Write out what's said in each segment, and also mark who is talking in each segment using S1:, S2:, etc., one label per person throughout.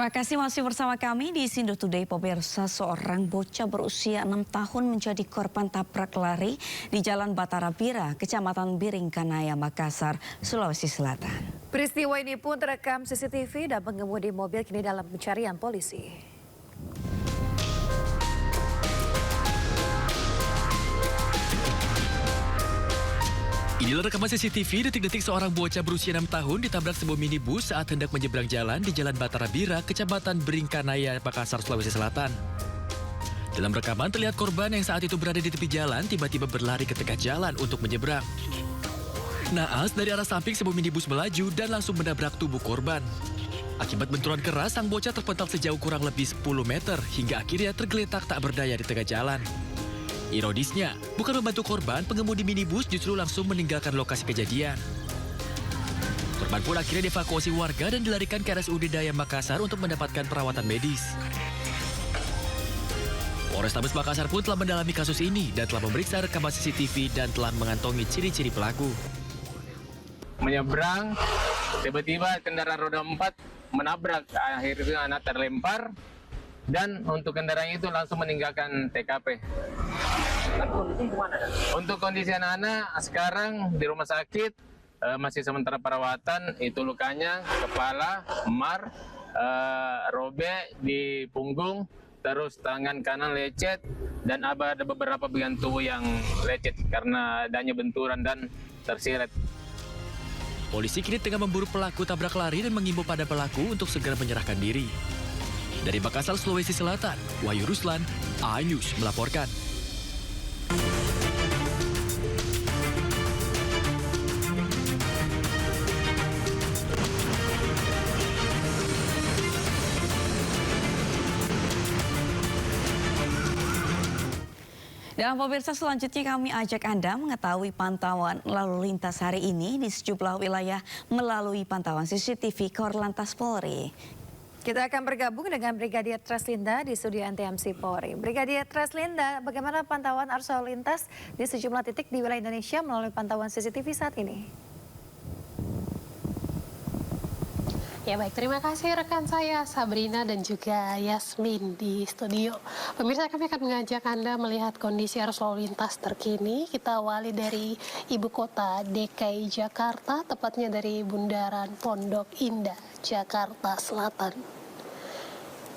S1: Terima kasih masih bersama kami di Sindo Today. Pemirsa, seorang bocah berusia 6 tahun menjadi korban tabrak lari di Jalan Batara Bira, Kecamatan Biringkanaya, Makassar, Sulawesi Selatan.
S2: Peristiwa ini pun terekam CCTV dan pengemudi mobil kini dalam pencarian polisi.
S3: Inilah rekaman CCTV detik-detik seorang bocah berusia 6 tahun ditabrak sebuah minibus saat hendak menyeberang jalan di Jalan Batara Bira, Kecamatan Biringkanaya, Makassar, Sulawesi Selatan. Dalam rekaman terlihat korban yang saat itu berada di tepi jalan tiba-tiba berlari ke tengah jalan untuk menyeberang. Naas dari arah samping sebuah minibus melaju dan langsung menabrak tubuh korban. Akibat benturan keras, sang bocah terpental sejauh kurang lebih 10 meter hingga akhirnya tergeletak tak berdaya di tengah jalan. Ironisnya, bukan membantu korban, pengemudi minibus justru langsung meninggalkan lokasi kejadian. Korban pun akhirnya dievakuasi warga dan dilarikan ke RSUD Daya Makassar untuk mendapatkan perawatan medis. Polrestabes Makassar pun telah mendalami kasus ini dan telah memeriksa rekaman CCTV dan telah mengantongi ciri-ciri pelaku.
S4: Menyeberang, tiba-tiba kendaraan roda 4 menabrak, akhirnya anak terlempar. Dan untuk kendaraan itu langsung meninggalkan TKP. Untuk kondisi anak-anak sekarang di rumah sakit masih sementara perawatan. Itu lukanya kepala, memar, robek di punggung, terus tangan kanan lecet, dan ada beberapa bagian tubuh yang lecet karena adanya benturan dan terseret.
S3: Polisi kini tengah memburu pelaku tabrak lari dan mengimbau pada pelaku untuk segera menyerahkan diri. Dari Makassar, Sulawesi Selatan, Wahyu Ruslan, iNews melaporkan.
S1: Dan pemirsa, selanjutnya kami ajak Anda mengetahui pantauan lalu lintas hari ini di sejumlah wilayah melalui pantauan CCTV Korlantas Polri.
S2: Kita akan bergabung dengan Brigadier Treslinda di studio NTMC Polri. Brigadier Treslinda, bagaimana pantauan arus lalu lintas di sejumlah titik di wilayah Indonesia melalui pantauan CCTV saat ini?
S5: Ya baik, terima kasih rekan saya Sabrina dan juga Yasmin di studio. Pemirsa, kami akan mengajak Anda melihat kondisi arus lalu lintas terkini. Kita awali dari ibu kota DKI Jakarta, tepatnya dari Bundaran Pondok Indah, Jakarta Selatan.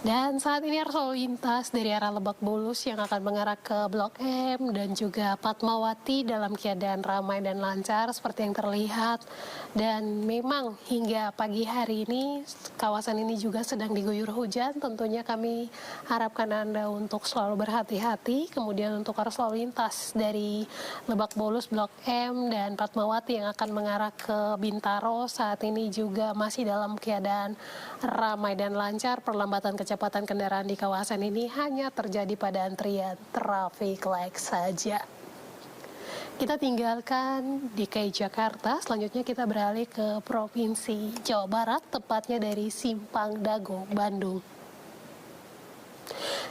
S5: Dan saat ini arus lalu lintas dari arah Lebak Bulus yang akan mengarah ke Blok M dan juga Fatmawati dalam keadaan ramai dan lancar seperti yang terlihat. Dan memang hingga pagi hari ini kawasan ini juga sedang diguyur hujan. Tentunya kami harapkan Anda untuk selalu berhati-hati. Kemudian untuk arus lalu lintas dari Lebak Bulus, Blok M dan Fatmawati yang akan mengarah ke Bintaro saat ini juga masih dalam keadaan ramai dan lancar. Perlambatan kecepatan kendaraan di kawasan ini hanya terjadi pada antrian traffic light saja. Kita tinggalkan DKI Jakarta, selanjutnya kita beralih ke Provinsi Jawa Barat, tepatnya dari Simpang Dago, Bandung.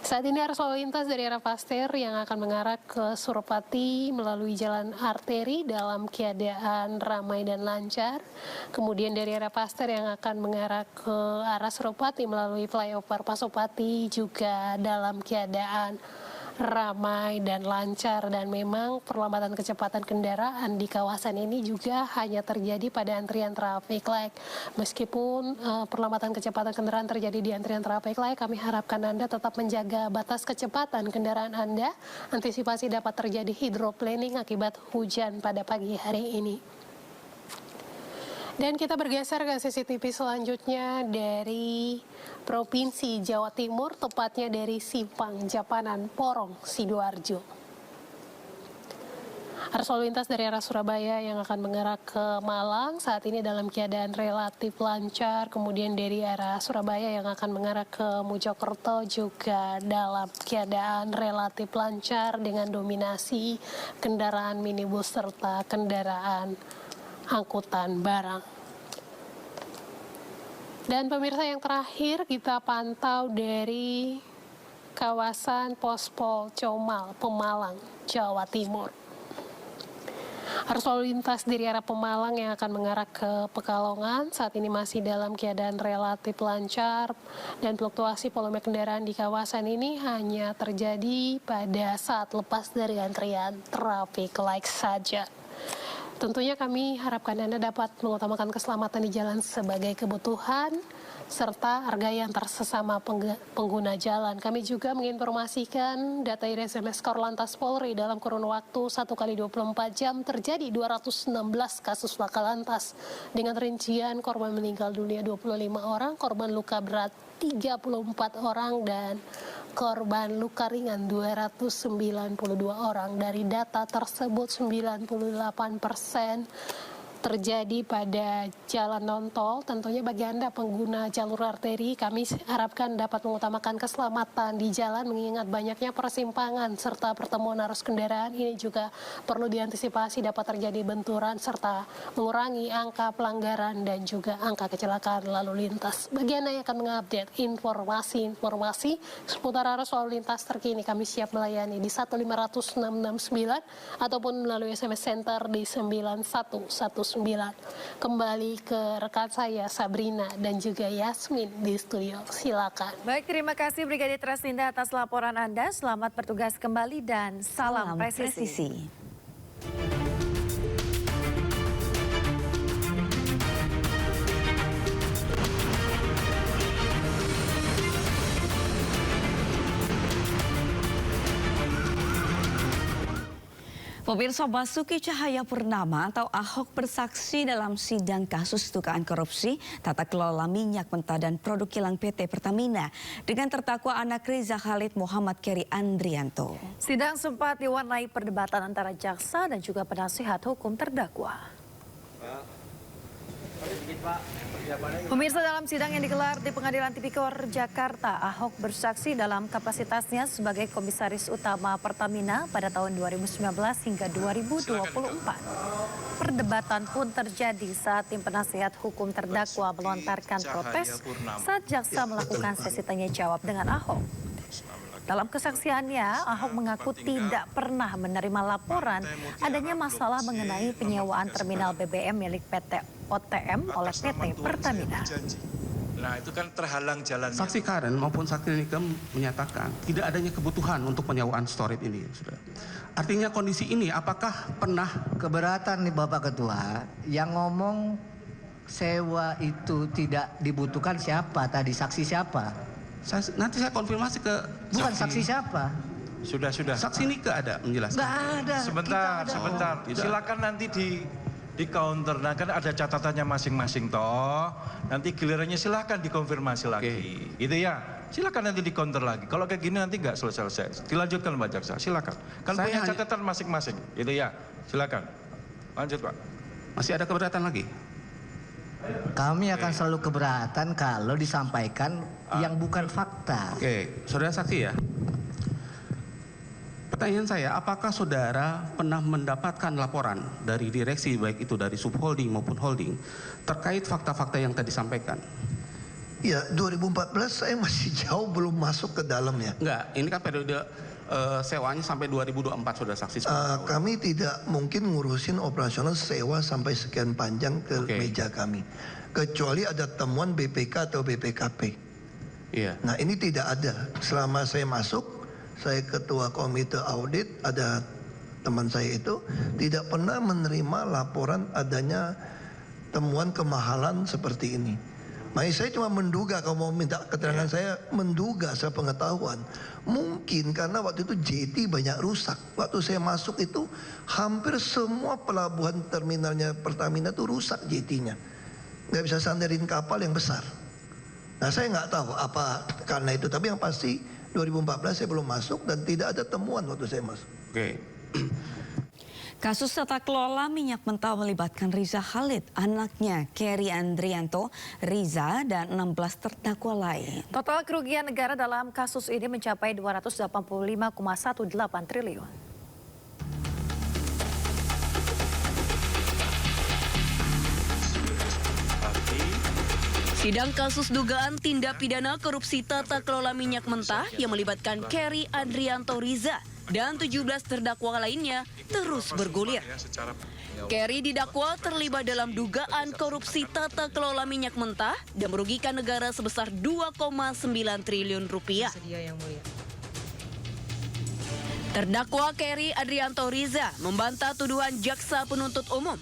S5: Saat ini arus lalu lintas dari arah Pasteur yang akan mengarah ke Suropati melalui jalan arteri dalam keadaan ramai dan lancar. Kemudian dari arah Pasteur yang akan mengarah ke arah Suropati melalui flyover Pasopati juga dalam keadaan ramai dan lancar, dan memang perlambatan kecepatan kendaraan di kawasan ini juga hanya terjadi pada antrian traffic light. Meskipun perlambatan kecepatan kendaraan terjadi di antrian traffic light, kami harapkan Anda tetap menjaga batas kecepatan kendaraan Anda. Antisipasi dapat terjadi hidroplaning akibat hujan pada pagi hari ini. Dan kita bergeser ke CCTV selanjutnya dari Provinsi Jawa Timur, tepatnya dari Simpang Japanan, Porong, Sidoarjo. Arus lalu lintas dari arah Surabaya yang akan mengarah ke Malang saat ini dalam keadaan relatif lancar. Kemudian dari arah Surabaya yang akan mengarah ke Mojokerto juga dalam keadaan relatif lancar dengan dominasi kendaraan minibus serta kendaraan angkutan barang. Dan pemirsa, yang terakhir kita pantau dari kawasan Pospol Comal, Pemalang, Jawa Timur. Arus lalu lintas dari arah Pemalang yang akan mengarah ke Pekalongan saat ini masih dalam keadaan relatif lancar dan fluktuasi volume kendaraan di kawasan ini hanya terjadi pada saat lepas dari antrian traffic light saja. Tentunya kami harapkan Anda dapat mengutamakan keselamatan di jalan sebagai kebutuhan serta harga yang tersesama pengguna jalan. Kami juga menginformasikan data dari SMS Korlantas Polri dalam kurun waktu 1 kali 24 jam terjadi 216 kasus laka lantas dengan rincian korban meninggal dunia 25 orang, korban luka berat 34 orang dan korban luka ringan 292 orang. Dari data tersebut 98% terjadi pada jalan non-tol. Tentunya bagi Anda pengguna jalur arteri, kami harapkan dapat mengutamakan keselamatan di jalan mengingat banyaknya persimpangan serta pertemuan arus kendaraan. Ini juga perlu diantisipasi dapat terjadi benturan serta mengurangi angka pelanggaran dan juga angka kecelakaan lalu lintas. Bagi Anda yang akan mengupdate informasi seputar arus lalu lintas terkini, kami siap melayani di 15669 ataupun melalui SMS Center di 9119. Kembali ke rekan saya Sabrina dan juga Yasmin di studio. Silakan.
S2: Baik, terima kasih Brigadir Treslinda atas laporan Anda. Selamat bertugas kembali dan salam presisi.
S1: Pemirsa, Basuki Cahayapurnama atau Ahok bersaksi dalam sidang kasus dugaan korupsi tata kelola minyak mentah dan produk kilang PT Pertamina dengan terdakwa anak Riza Khalid Muhammad Keri Andrianto.
S2: Sidang sempat diwarnai perdebatan antara jaksa dan juga penasihat hukum terdakwa. Pemirsa, dalam sidang yang digelar di Pengadilan Tipikor Jakarta, Ahok bersaksi dalam kapasitasnya sebagai Komisaris Utama Pertamina pada tahun 2019 hingga 2024. Perdebatan pun terjadi saat tim penasihat hukum terdakwa melontarkan protes saat jaksa melakukan sesi tanya jawab dengan Ahok. Dalam kesaksiannya, Ahok mengaku tidak pernah menerima laporan adanya masalah mengenai penyewaan terminal BBM milik PT OTM oleh PT Pertamina.
S6: Nah, itu kan terhalang jalannya.
S7: Saksi Karen maupun saksi Nikem menyatakan tidak adanya kebutuhan untuk penyewaan storage ini, Saudara. Artinya kondisi ini apakah pernah
S8: keberatan nih Bapak Ketua, yang ngomong sewa itu tidak dibutuhkan siapa tadi, saksi siapa?
S7: nanti saya konfirmasi ke
S8: Bukan saksi siapa?
S6: Sudah.
S7: Saksi Nike ada menjelaskan.
S8: Nggak ada.
S6: Sebentar. Silakan nanti di counter. Nah, kan ada catatannya masing-masing toh. Nanti gilirannya silakan dikonfirmasi lagi. Gitu ya. Silakan nanti di counter lagi. Kalau kayak gini nanti nggak selesai. Dilanjutkan Pak Jaksa. Silakan. Kan
S7: Saya
S6: punya catatan masing-masing. Gitu ya. Silakan. Lanjut Pak.
S7: Masih ada keberatan lagi?
S8: Kami akan selalu keberatan kalau disampaikan yang bukan fakta.
S7: Oke, saudara saksi ya. Pertanyaan saya, apakah saudara pernah mendapatkan laporan dari direksi baik itu dari subholding maupun holding terkait fakta-fakta yang tadi disampaikan?
S9: Ya, 2014 saya masih jauh belum masuk ke dalamnya.
S7: Enggak, ini kan periode sewanya sampai 2024 saudara saksi.
S9: Kami tidak mungkin ngurusin operasional sewa sampai sekian panjang ke meja kami. Kecuali ada temuan BPK atau BPKP.
S7: Iya.
S9: Nah, ini tidak ada. Selama saya masuk, saya ketua komite audit, ada teman saya itu tidak pernah menerima laporan adanya temuan kemahalan seperti ini. Makanya saya cuma menduga, kalau mau minta keterangan saya menduga sepengetahuan. Mungkin karena waktu itu JT banyak rusak. Waktu saya masuk itu hampir semua pelabuhan terminalnya Pertamina itu rusak JT-nya. Nggak bisa sandarin kapal yang besar. Nah, saya nggak tahu apa karena itu. Tapi yang pasti 2014 saya belum masuk dan tidak ada temuan waktu saya masuk.
S7: Oke.
S1: Kasus tata kelola minyak mentah melibatkan Riza Khalid, anaknya Keri Andrianto, Riza, dan 16 terdakwa lain.
S2: Total kerugian negara dalam kasus ini mencapai 285,18 triliun.
S10: Sidang kasus dugaan tindak pidana korupsi tata kelola minyak mentah yang melibatkan Keri Andrianto Riza dan 17 terdakwa lainnya terus bergulir. Kerry didakwa terlibat dalam dugaan korupsi tata kelola minyak mentah dan merugikan negara sebesar 2,9 triliun rupiah. Terdakwa Kerry Adrianto Riza membantah tuduhan jaksa penuntut umum.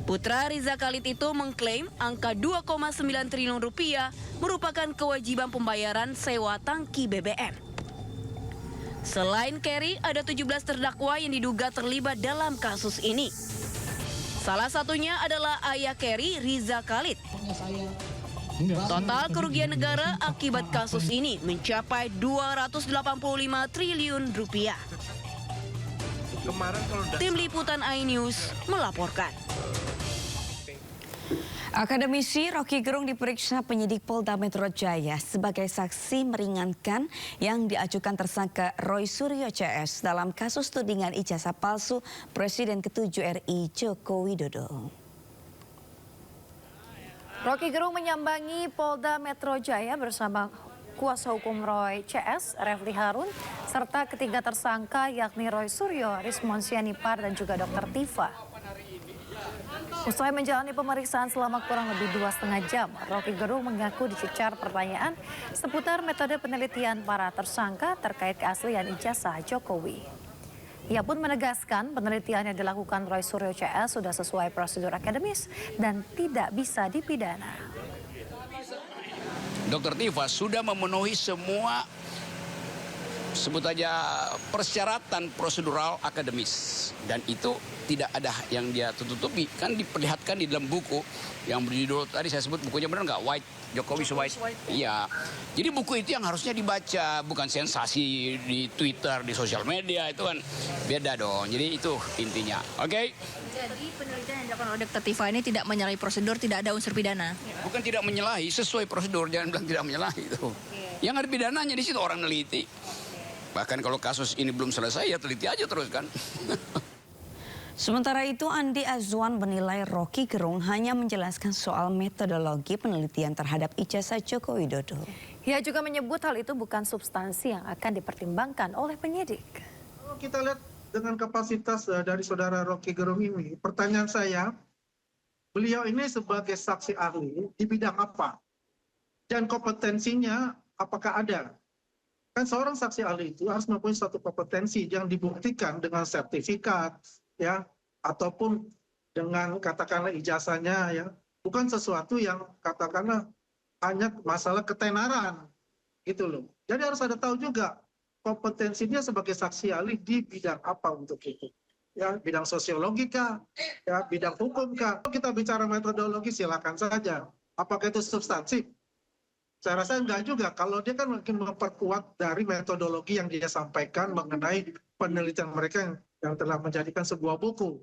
S10: Putra Riza Khalid itu mengklaim angka 2,9 triliun rupiah merupakan kewajiban pembayaran sewa tangki BBM. Selain Kerry, ada 17 terdakwa yang diduga terlibat dalam kasus ini. Salah satunya adalah ayah Kerry, Riza Khalid. Total kerugian negara akibat kasus ini mencapai 285 triliun rupiah. Tim Liputan iNews melaporkan.
S1: Akademisi Rocky Gerung diperiksa penyidik Polda Metro Jaya sebagai saksi meringankan yang diajukan tersangka Roy Suryo CS dalam kasus tudingan ijazah palsu Presiden ke-7 RI Joko Widodo.
S2: Rocky Gerung menyambangi Polda Metro Jaya bersama kuasa hukum Roy CS, Refli Harun, serta ketiga tersangka yakni Roy Suryo, Rismon Sianipar, dan juga Dr. Tifa. Usai menjalani pemeriksaan selama kurang lebih 2,5 jam, Rocky Gerung mengaku dicecar pertanyaan seputar metode penelitian para tersangka terkait keaslian ijazah Jokowi. Ia pun menegaskan penelitian yang dilakukan Roy Suryo CS sudah sesuai prosedur akademis dan tidak bisa dipidana.
S11: Dr. Tifa sudah memenuhi semua sebut aja persyaratan prosedural akademis, dan itu tidak ada yang dia tutupi. Kan diperlihatkan di dalam buku yang berjudul tadi saya sebut, bukunya benar nggak, White, Jokowi White. Iya. Jadi buku itu yang harusnya dibaca, bukan sensasi di Twitter, di sosial media, itu kan beda dong. Jadi itu intinya. Oke?
S12: Jadi penelitian yang dilakukan oleh Dr. Tifa ini tidak menyalahi prosedur, tidak ada unsur pidana.
S11: Bukan tidak menyalahi, sesuai prosedur, jangan bilang tidak menyalahi itu. Yang ada pidananya di situ orang neliti. Bahkan kalau kasus ini belum selesai ya teliti aja terus kan.
S1: Sementara itu, Andi Azwan menilai Rocky Gerung hanya menjelaskan soal metodologi penelitian terhadap ijazah Joko Widodo.
S2: Ia juga menyebut hal itu bukan substansi yang akan dipertimbangkan oleh penyidik.
S13: Kalau kita lihat dengan kapasitas dari saudara Rocky Gerung ini, pertanyaan saya, beliau ini sebagai saksi ahli di bidang apa? Dan kompetensinya apakah ada? Kan seorang saksi ahli itu harus mempunyai suatu kompetensi yang dibuktikan dengan sertifikat, ya, ataupun dengan katakanlah ijazahnya, ya, bukan sesuatu yang katakanlah hanya masalah ketenaran, gitu loh. Jadi harus ada tahu juga kompetensinya sebagai saksi ahli di bidang apa untuk itu, ya, bidang sosiologi kah, ya, bidang hukum kah. Kalau kita bicara metodologi silakan saja. Apakah itu substansi? Saya rasa enggak juga. Kalau dia kan mungkin memperkuat dari metodologi yang dia sampaikan mengenai penelitian mereka yang telah menjadikan sebuah buku.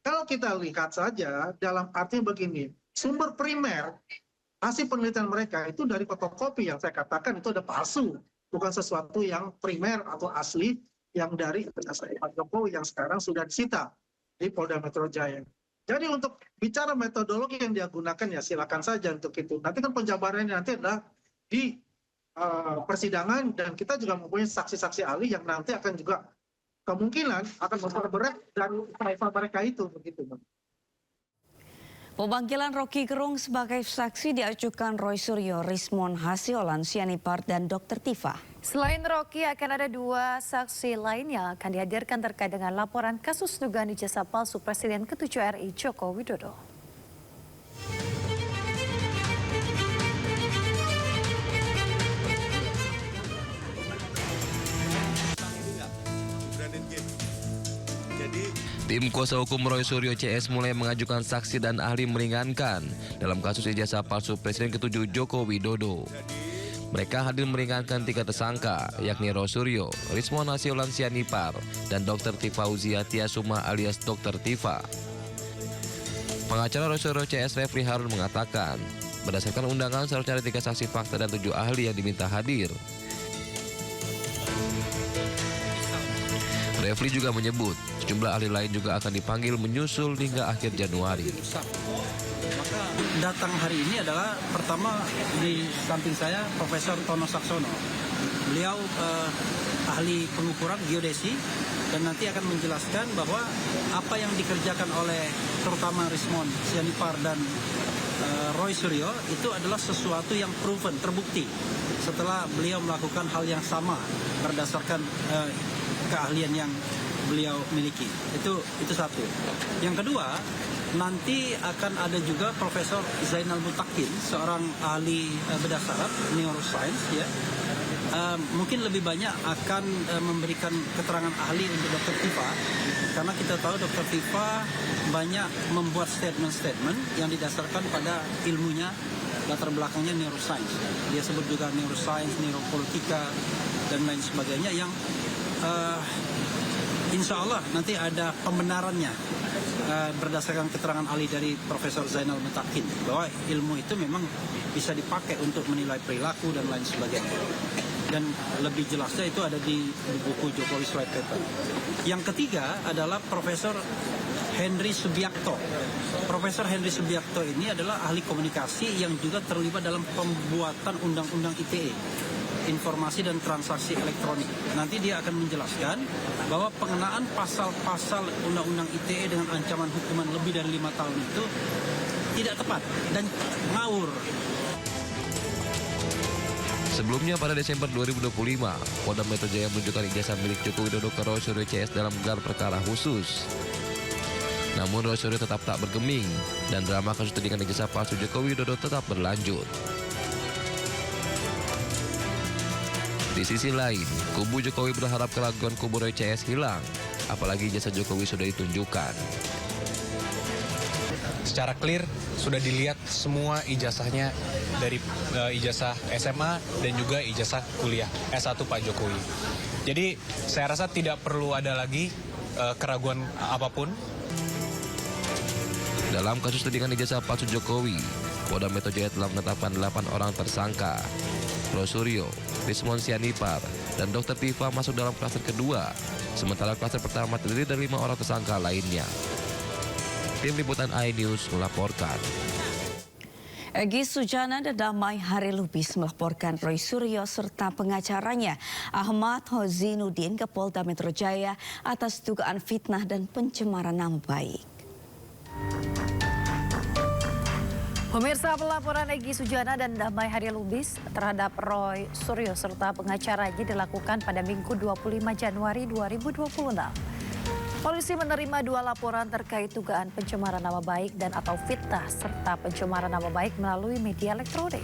S13: Kalau kita lihat saja dalam arti begini, sumber primer hasil penelitian mereka itu dari fotokopi yang saya katakan itu ada palsu, bukan sesuatu yang primer atau asli yang dari Pak Jokowi yang sekarang sudah disita di Polda Metro Jaya. Jadi untuk bicara metodologi yang dia gunakan ya silakan saja untuk itu. Nanti kan penjabarannya nanti adalah di persidangan, dan kita juga mempunyai saksi-saksi ahli yang nanti akan juga kemungkinan akan memperberat dari upaya mereka itu begitu.
S1: Pemanggilan Rocky Gerung sebagai saksi diajukan Roy Suryo, Rismon Hasiolan, Sianipar, dan Dr. Tifa.
S2: Selain Rocky, akan ada 2 saksi lain yang akan dihadirkan terkait dengan laporan kasus dugaan ijazah palsu Presiden ke-7 RI Joko Widodo.
S14: Tim kuasa hukum Roy Suryo CS mulai mengajukan saksi dan ahli meringankan dalam kasus ijazah palsu Presiden ke-7 Joko Widodo. Mereka hadir meringankan 3 tersangka, yakni Roy Suryo, Rismon Hasiolan Sianipar, dan Dr. Tifa Uzia Tiasuma alias Dr. Tifa. Pengacara Roy Suryo CS Refli Harun mengatakan, berdasarkan undangan seharusnya ada 3 saksi fakta dan 7 ahli yang diminta hadir. Refli juga menyebut sejumlah ahli lain juga akan dipanggil menyusul hingga akhir Januari.
S15: Datang hari ini adalah pertama di samping saya Profesor Tono Saksono. Beliau ahli pengukuran geodesi dan nanti akan menjelaskan bahwa apa yang dikerjakan oleh terutama Rismon Sianipar dan Roy Suryo itu adalah sesuatu yang proven, terbukti setelah beliau melakukan hal yang sama berdasarkan keahlian yang beliau miliki. Itu satu. Yang kedua, nanti akan ada juga Profesor Zainal Mutakin, seorang ahli bedah saraf neuroscience ya. Mungkin lebih banyak akan memberikan keterangan ahli untuk Dr. Tifa, karena kita tahu Dr. Tifa banyak membuat statement-statement yang didasarkan pada ilmunya, latar belakangnya neuroscience. Dia sebut juga neuroscience, neuropolitika, dan lain sebagainya yang insya Allah nanti ada pembenarannya berdasarkan keterangan ahli dari Profesor Zainal Mutakin bahwa ilmu itu memang bisa dipakai untuk menilai perilaku dan lain sebagainya. Dan lebih jelasnya itu ada di buku Jokowi White Paper. Yang ketiga adalah Profesor Henry Subiakto. Profesor Henry Subiakto ini adalah ahli komunikasi yang juga terlibat dalam pembuatan undang-undang ITE, informasi dan transaksi elektronik. Nanti dia akan menjelaskan bahwa pengenaan pasal-pasal undang-undang ITE dengan ancaman hukuman lebih dari 5 tahun itu tidak tepat dan ngawur.
S14: Sebelumnya pada Desember 2025, Polda Metro Jaya menunjukkan ijazah milik Joko Widodo ke Roy Suryo CS dalam gelar perkara khusus. Namun Roy Suryo tetap tak bergeming dan drama kasus tudingan ijazah palsu Joko Widodo tetap berlanjut. Di sisi lain, kubu Jokowi berharap keraguan kubu Roy CS hilang, apalagi ijazah Jokowi sudah ditunjukkan.
S16: Secara clear sudah dilihat semua ijazahnya dari ijazah SMA dan juga ijazah kuliah S1 Pak Jokowi. Jadi saya rasa tidak perlu ada lagi keraguan apapun.
S14: Dalam kasus tudingan ijazah palsu Jokowi, Polda Metro Jaya telah menetapkan 8 orang tersangka. Roy Suryo, Rismon Sianipar, dan Dr. Tifa masuk dalam klaster kedua, sementara klaster pertama terdiri dari 5 orang tersangka lainnya. Tim Liputan iNews melaporkan.
S1: Egy Sujana dan Damai Hari Lubis melaporkan Roy Suryo serta pengacaranya Ahmad Hozinuddin ke Polda Metro Jaya atas dugaan fitnah dan pencemaran nama baik.
S2: Pemirsa, pelaporan Egy Sujana dan Damai Hari Lubis terhadap Roy Suryo serta pengacaranya dilakukan pada Minggu 25 Januari 2026. Polisi menerima 2 laporan terkait dugaan pencemaran nama baik dan atau fitnah serta pencemaran nama baik melalui media elektronik.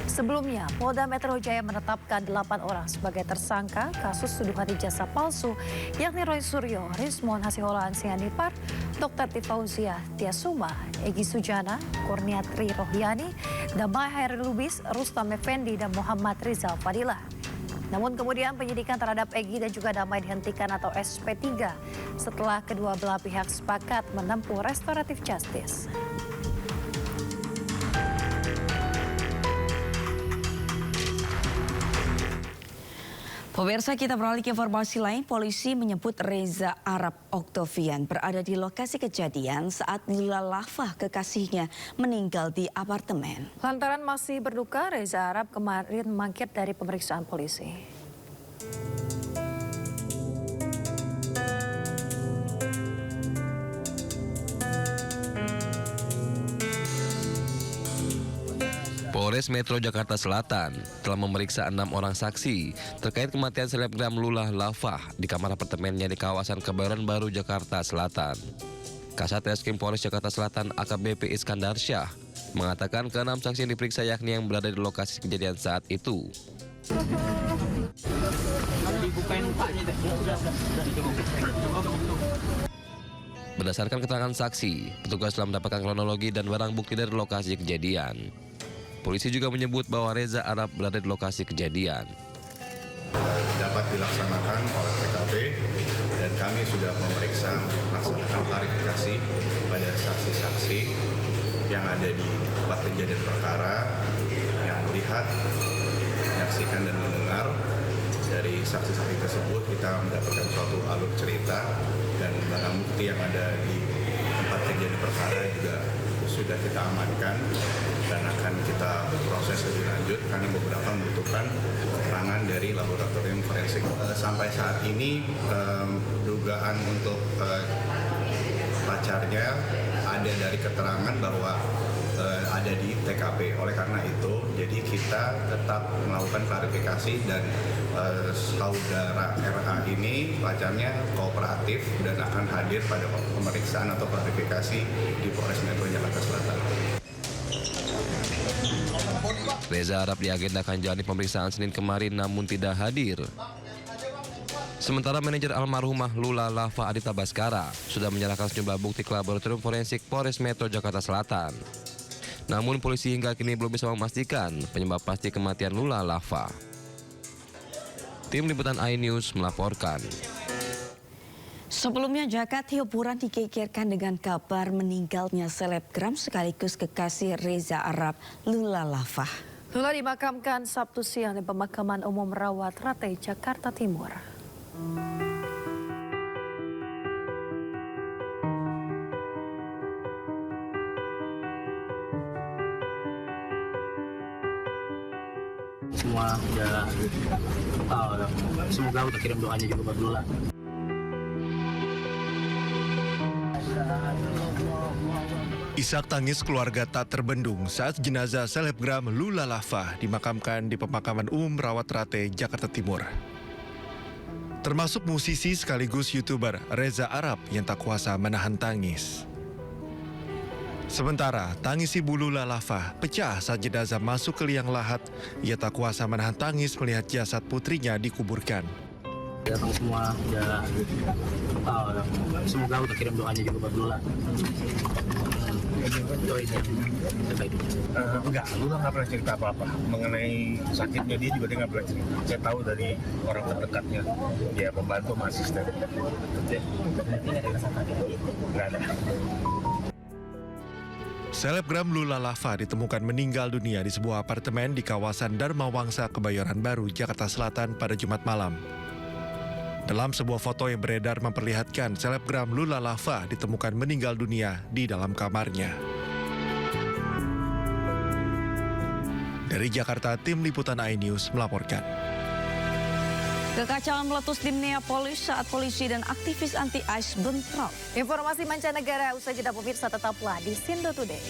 S2: Sebelumnya, Polda Metro Jaya menetapkan 8 orang sebagai tersangka kasus tuduhan ijazah palsu, yakni Roy Suryo, Rismon Hasiholan Sianipar, Dr. Tifauzia Tiasuma, Egy Sujana, Kurniatri Rohiani, Damai Hari Lubis, Rustam Effendi, dan Muhammad Rizal Fadilah. Namun kemudian penyidikan terhadap Egy dan juga Damai dihentikan atau SP3 setelah kedua belah pihak sepakat menempuh restoratif justice.
S1: Pemirsa, kita beralih ke informasi lain. Polisi menyebut Reza Arab Oktavian berada di lokasi kejadian saat Lila Lafah, kekasihnya, meninggal di apartemen.
S2: Lantaran masih berduka, Reza Arab kemarin mangkir dari pemeriksaan polisi.
S14: Polres Metro Jakarta Selatan telah memeriksa 6 orang saksi terkait kematian selebgram Lula Lafah di kamar apartemennya di kawasan Kebayoran Baru, Jakarta Selatan. Kasat Reskrim Polres Jakarta Selatan AKBP Iskandar Syah mengatakan ke-6 saksi yang diperiksa yakni yang berada di lokasi kejadian saat itu. Berdasarkan keterangan saksi, petugas telah mendapatkan kronologi dan barang bukti dari lokasi kejadian. Polisi juga menyebut bahwa Reza Arab berada di lokasi kejadian.
S17: Dapat dilaksanakan oleh TKP dan kami sudah memeriksa melaksanakan klarifikasi pada saksi-saksi yang ada di tempat kejadian perkara yang melihat, menyaksikan dan mendengar. Dari saksi-saksi tersebut kita mendapatkan suatu alur cerita dan barang bukti yang ada di tempat kejadian perkara juga sudah kita amankan dan akan kita proses lebih lanjut karena beberapa membutuhkan keterangan dari laboratorium forensik. Sampai saat ini dugaan untuk pacarnya ada dari keterangan bahwa ada di TKP. Oleh karena itu, jadi kita tetap melakukan klarifikasi dan saudara RA ini pacarnya kooperatif dan akan hadir pada pemeriksaan atau klarifikasi di Polres Metro Jakarta Selatan.
S14: Reza Arab diagendakan jalani pemeriksaan Senin kemarin namun tidak hadir. Sementara manajer almarhumah Lula Lava Adita Baskara sudah menyerahkan sejumlah bukti ke laboratorium forensik Polres Metro Jakarta Selatan. Namun polisi hingga kini belum bisa memastikan penyebab pasti kematian Lula Lava. Tim Liputan iNews melaporkan.
S1: Sebelumnya Jagat hiburan digegerkan dengan kabar meninggalnya selebgram sekaligus kekasih Reza Arab, Lula Lava.
S2: Lula dimakamkan Sabtu siang di Pemakaman Umum Rawat Rate, Jakarta Timur.
S18: Semua udah tahu, semoga udah kirim doanya juga buat Lula.
S19: Isak tangis keluarga tak terbendung saat jenazah selebgram Lula Lava dimakamkan di Pemakaman Umum Rawat Rate, Jakarta Timur. Termasuk musisi sekaligus YouTuber Reza Arab yang tak kuasa menahan tangis. Sementara tangis ibu Lula Lava pecah saat jenazah masuk ke liang lahat. Ia tak kuasa menahan tangis melihat jasad putrinya dikuburkan.
S18: Datang semua udah tahu, semoga udah kirim doanya juga buat Lula.
S20: Enggak, Lula nggak pernah cerita apa-apa mengenai sakitnya. Dia juga nggak pernah cerita. Saya tahu dari orang terdekatnya, dia membantu asisten. Nggak ada.
S19: Selebgram Lula Lava ditemukan meninggal dunia di sebuah apartemen di kawasan Dharma Wangsa, Kebayoran Baru, Jakarta Selatan pada Jumat malam. Dalam sebuah foto yang beredar memperlihatkan selebgram Lula Lava ditemukan meninggal dunia di dalam kamarnya. Dari Jakarta, Tim Liputan iNews melaporkan.
S1: Kekacauan meletus di Minneapolis saat polisi dan aktivis anti-ICE bentrok.
S2: Informasi mancanegara usai jeda pemirsa, tetaplah di Sindo Today.